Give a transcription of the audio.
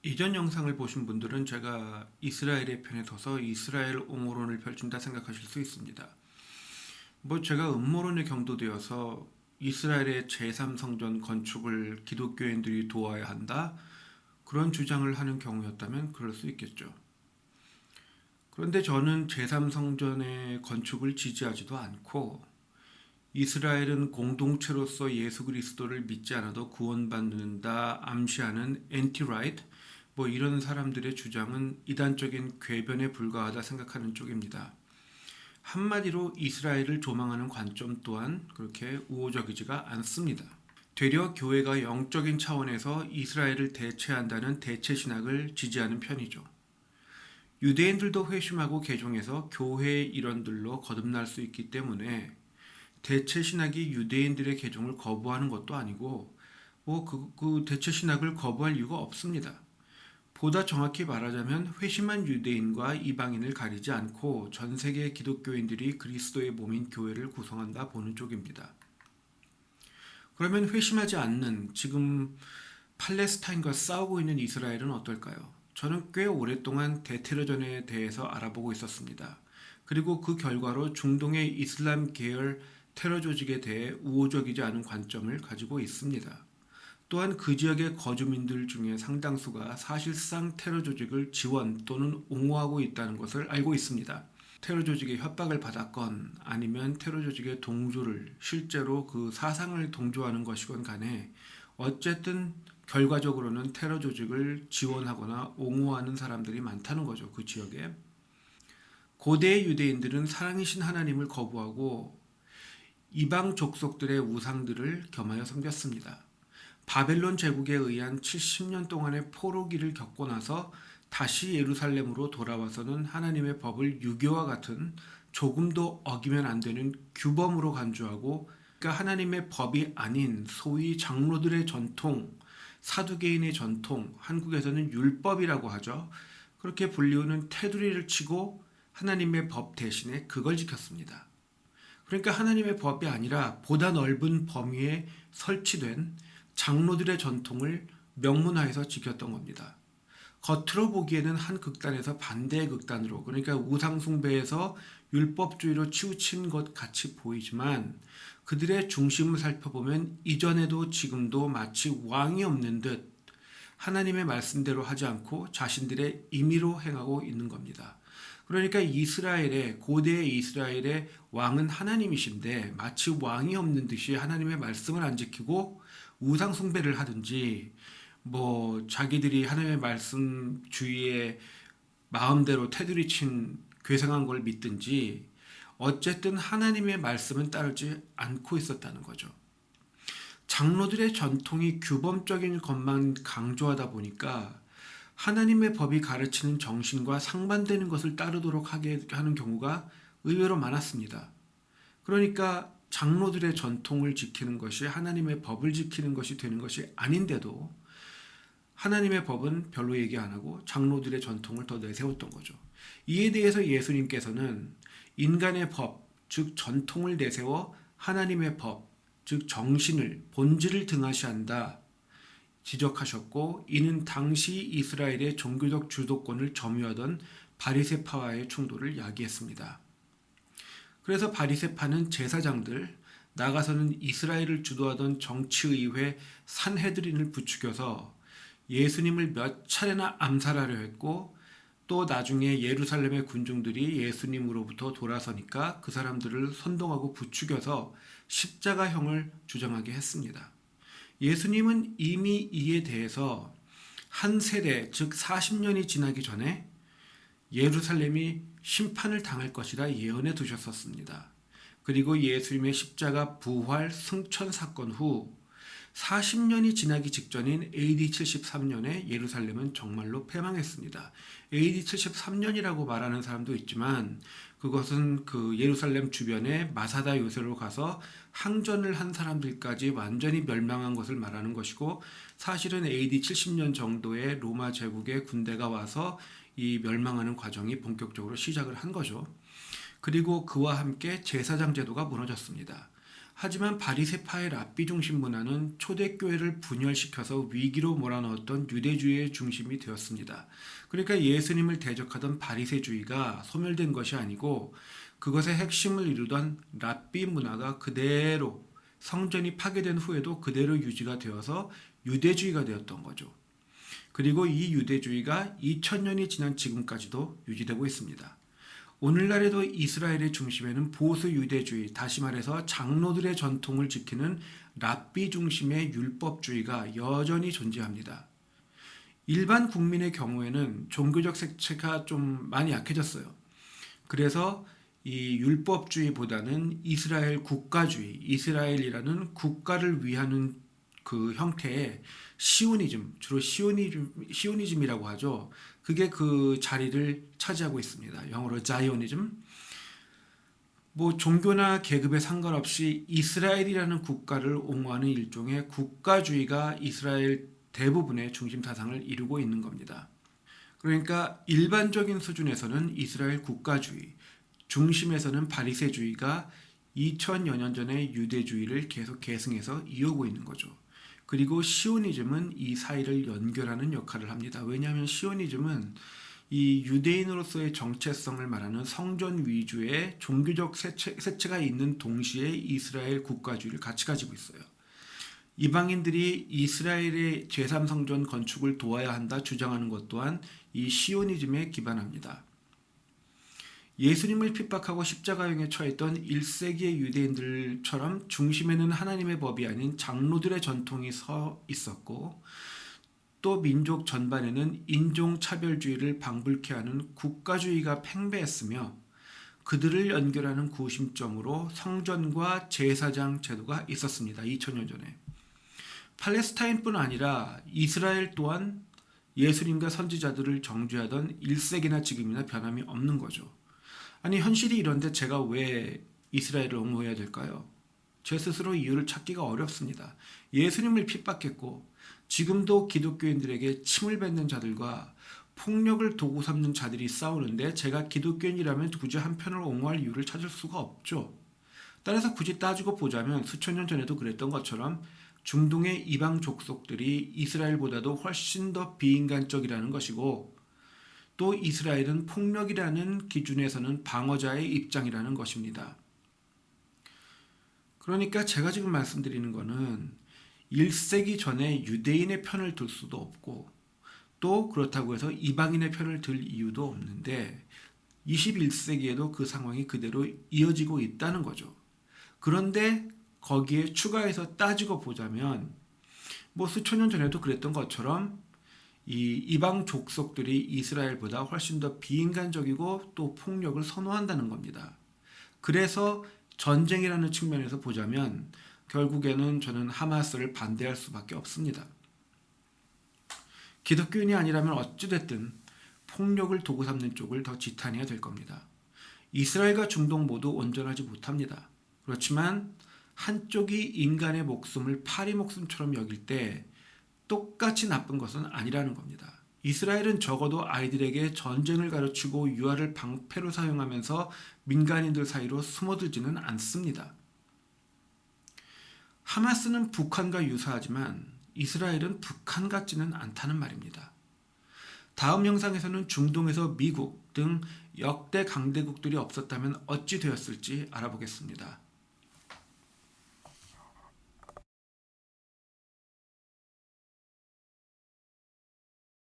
이전 영상을 보신 분들은 제가 이스라엘의 편에 서서 이스라엘 옹호론을 펼친다 생각하실 수 있습니다. 제가 음모론에 경도되어서 이스라엘의 제3성전 건축을 기독교인들이 도와야 한다, 그런 주장을 하는 경우였다면 그럴 수 있겠죠. 그런데 저는 제3성전의 건축을 지지하지도 않고, 이스라엘은 공동체로서 예수 그리스도를 믿지 않아도 구원받는다 암시하는 엔티라이트, 이런 사람들의 주장은 이단적인 궤변에 불과하다 생각하는 쪽입니다. 한마디로 이스라엘을 조망하는 관점 또한 그렇게 우호적이지가 않습니다. 되려 교회가 영적인 차원에서 이스라엘을 대체한다는 대체 신학을 지지하는 편이죠. 유대인들도 회심하고 개종해서 교회의 일원들로 거듭날 수 있기 때문에 대체 신학이 유대인들의 개종을 거부하는 것도 아니고 그 대체 신학을 거부할 이유가 없습니다. 보다 정확히 말하자면 회심한 유대인과 이방인을 가리지 않고 전 세계 기독교인들이 그리스도의 몸인 교회를 구성한다 보는 쪽입니다. 그러면 회심하지 않는 지금 팔레스타인과 싸우고 있는 이스라엘은 어떨까요? 저는 꽤 오랫동안 대테러전에 대해서 알아보고 있었습니다. 그리고 그 결과로 중동의 이슬람 계열 테러 조직에 대해 우호적이지 않은 관점을 가지고 있습니다. 또한 그 지역의 거주민들 중에 상당수가 사실상 테러 조직을 지원 또는 옹호하고 있다는 것을 알고 있습니다. 테러 조직의 협박을 받았건 아니면 테러 조직의 동조를 실제로 그 사상을 동조하는 것이건 간에 어쨌든 결과적으로는 테러 조직을 지원하거나 옹호하는 사람들이 많다는 거죠. 그 지역에. 고대의 유대인들은 살아계신 하나님을 거부하고 이방 족속들의 우상들을 겸하여 섬겼습니다. 바벨론 제국에 의한 70년 동안의 포로기를 겪고 나서 다시 예루살렘으로 돌아와서는 하나님의 법을 유교와 같은 조금도 어기면 안 되는 규범으로 간주하고, 그러니까 하나님의 법이 아닌 소위 장로들의 전통, 사두개인의 전통, 한국에서는 율법이라고 하죠. 그렇게 불리우는 테두리를 치고 하나님의 법 대신에 그걸 지켰습니다. 그러니까 하나님의 법이 아니라 보다 넓은 범위에 설치된 장로들의 전통을 명문화해서 지켰던 겁니다. 겉으로 보기에는 한 극단에서 반대의 극단으로, 그러니까 우상숭배에서 율법주의로 치우친 것 같이 보이지만 그들의 중심을 살펴보면 이전에도 지금도 마치 왕이 없는 듯 하나님의 말씀대로 하지 않고 자신들의 임의로 행하고 있는 겁니다. 그러니까 고대의 이스라엘의 왕은 하나님이신데 마치 왕이 없는 듯이 하나님의 말씀을 안 지키고 우상 숭배를 하든지 자기들이 하나님의 말씀 주위에 마음대로 테두리 친 괴상한 걸 믿든지 어쨌든 하나님의 말씀은 따르지 않고 있었다는 거죠. 장로들의 전통이 규범적인 것만 강조하다 보니까 하나님의 법이 가르치는 정신과 상반되는 것을 따르도록 하게 하는 경우가 의외로 많았습니다. 그러니까 장로들의 전통을 지키는 것이 하나님의 법을 지키는 것이 되는 것이 아닌데도 하나님의 법은 별로 얘기 안 하고 장로들의 전통을 더 내세웠던 거죠. 이에 대해서 예수님께서는 인간의 법, 즉 전통을 내세워 하나님의 법, 즉 정신을, 본질을 등하시한다 지적하셨고, 이는 당시 이스라엘의 종교적 주도권을 점유하던 바리새파와의 충돌을 야기했습니다. 그래서 바리새파는 제사장들, 나가서는 이스라엘을 주도하던 정치의회 산헤드린을 부추겨서 예수님을 몇 차례나 암살하려 했고, 또 나중에 예루살렘의 군중들이 예수님으로부터 돌아서니까 그 사람들을 선동하고 부추겨서 십자가형을 주장하게 했습니다. 예수님은 이미 이에 대해서 한 세대, 즉 40년이 지나기 전에 예루살렘이 심판을 당할 것이라 예언해 두셨었습니다. 그리고 예수님의 십자가 부활 승천 사건 후 40년이 지나기 직전인 AD 73년에 예루살렘은 정말로 패망했습니다. AD 73년이라고 말하는 사람도 있지만 그것은 그 예루살렘 주변에 마사다 요새로 가서 항전을 한 사람들까지 완전히 멸망한 것을 말하는 것이고, 사실은 AD 70년 정도의 로마 제국의 군대가 와서 이 멸망하는 과정이 본격적으로 시작을 한 거죠. 그리고 그와 함께 제사장 제도가 무너졌습니다. 하지만 바리새파의 랍비 중심 문화는 초대교회를 분열시켜서 위기로 몰아넣었던 유대주의의 중심이 되었습니다. 그러니까 예수님을 대적하던 바리새주의가 소멸된 것이 아니고 그것의 핵심을 이루던 랍비 문화가 그대로 성전이 파괴된 후에도 그대로 유지가 되어서 유대주의가 되었던 거죠. 그리고 이 유대주의가 2000년이 지난 지금까지도 유지되고 있습니다. 오늘날에도 이스라엘의 중심에는 보수 유대주의, 다시 말해서 장로들의 전통을 지키는 랍비 중심의 율법주의가 여전히 존재합니다. 일반 국민의 경우에는 종교적 색채가 좀 많이 약해졌어요. 그래서 이 율법주의보다는 이스라엘 국가주의, 이스라엘이라는 국가를 위하는 그 형태의 시오니즘, 주로 시오니즘이라고 하죠. 그게 그 자리를 차지하고 있습니다. 영어로 자이오니즘. 뭐 종교나 계급에 상관없이 이스라엘이라는 국가를 옹호하는 일종의 국가주의가 이스라엘 대부분의 중심 사상을 이루고 있는 겁니다. 그러니까 일반적인 수준에서는 이스라엘 국가주의, 중심에서는 바리새주의가 2000여 년 전의 유대주의를 계속 계승해서 이어오고 있는 거죠. 그리고 시오니즘은 이 사이를 연결하는 역할을 합니다. 왜냐하면 시오니즘은 이 유대인으로서의 정체성을 말하는 성전 위주의 종교적 색채가 있는 동시에 이스라엘 국가주의를 같이 가지고 있어요. 이방인들이 이스라엘의 제3성전 건축을 도와야 한다 주장하는 것 또한 이 시오니즘에 기반합니다. 예수님을 핍박하고 십자가형에 처했던 1세기의 유대인들처럼 중심에는 하나님의 법이 아닌 장로들의 전통이 서 있었고, 또 민족 전반에는 인종차별주의를 방불케 하는 국가주의가 팽배했으며 그들을 연결하는 구심점으로 성전과 제사장 제도가 있었습니다. 2000년 전에. 팔레스타인뿐 아니라 이스라엘 또한 예수님과 선지자들을 정죄하던 1세기나 지금이나 변함이 없는 거죠. 아니 현실이 이런데 제가 왜 이스라엘을 옹호해야 될까요? 제 스스로 이유를 찾기가 어렵습니다. 예수님을 핍박했고 지금도 기독교인들에게 침을 뱉는 자들과 폭력을 도구 삼는 자들이 싸우는데 제가 기독교인이라면 굳이 한편을 옹호할 이유를 찾을 수가 없죠. 따라서 굳이 따지고 보자면 수천 년 전에도 그랬던 것처럼 중동의 이방 족속들이 이스라엘보다도 훨씬 더 비인간적이라는 것이고 또 이스라엘은 폭력이라는 기준에서는 방어자의 입장이라는 것입니다. 그러니까 제가 지금 말씀드리는 것은 1세기 전에 유대인의 편을 들 수도 없고 또 그렇다고 해서 이방인의 편을 들 이유도 없는데 21세기에도 그 상황이 그대로 이어지고 있다는 거죠. 그런데 거기에 추가해서 따지고 보자면 뭐 수천 년 전에도 그랬던 것처럼 이 이방 족속들이 이스라엘보다 훨씬 더 비인간적이고 또 폭력을 선호한다는 겁니다. 그래서 전쟁이라는 측면에서 보자면 결국에는 저는 하마스를 반대할 수밖에 없습니다. 기독교인이 아니라면 어찌됐든 폭력을 도구 삼는 쪽을 더 지탄해야 될 겁니다. 이스라엘과 중동 모두 온전하지 못합니다. 그렇지만 한쪽이 인간의 목숨을 파리 목숨처럼 여길 때 똑같이 나쁜 것은 아니라는 겁니다. 이스라엘은 적어도 아이들에게 전쟁을 가르치고 유아를 방패로 사용하면서 민간인들 사이로 숨어들지는 않습니다. 하마스는 북한과 유사하지만 이스라엘은 북한 같지는 않다는 말입니다. 다음 영상에서는 중동에서 미국 등 역대 강대국들이 없었다면 어찌 되었을지 알아보겠습니다.